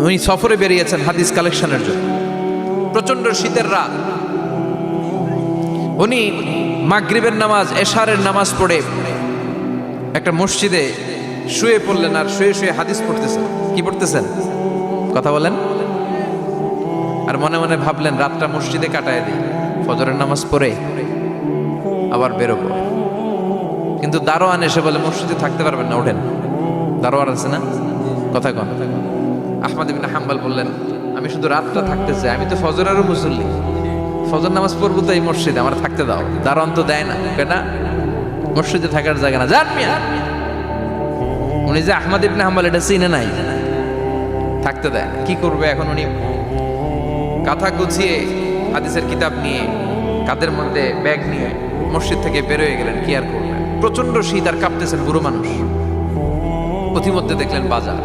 উনি সফরে বেরিয়েছেন হাদিস কালেকশনের জন্য। প্রচন্ড শীতের রাত, উনি মাগরিবের নামাজ, এশারের নামাজ পড়ে একটা মসজিদে শুয়ে পড়লেন, আর শুয়ে শুয়ে হাদিস পড়তেছেন। কি পড়তেছেন? কথা বলেন। আর মনে মনে ভাবলেন রাতটা মসজিদে কাটায় দিই, ফজরের নামাজ পড়ে আবার বেরোবো। কিন্তু দারোয়ান এসে বলে মসজিদে থাকতে পারবেন না, ওঠেন। দারোয়ান আছে না, কথা কন। আহমদ ইবনে হাম্বল বললেন আমি শুধু রাতটা থাকতে চাই, আমি তো ফজরেরও মুসল্লি, ফজর নামাজ পড়বো তো এই মসজিদে, আমার থাকতে দাও। দারোয়ান তো দেয় না, কেনা মসজিদে থাকার জায়গা না, যান মিয়া। উনি যে আহমদ ইবনে হাম্বল এটা চিনে নাই, থাকতে দেয়। কি করবে এখন? উনি কাঁথা গুছিয়ে হাদিসের কিতাব নিয়ে কাঁধের মধ্যে ব্যাগ নিয়ে মসজিদ থেকে বেরোয় গেলেন। কি আর করবেন, প্রচন্ড শীত, আর কাঁপতেছেন বুড়ো মানুষ। পথিমধ্যে দেখলেন বাজার,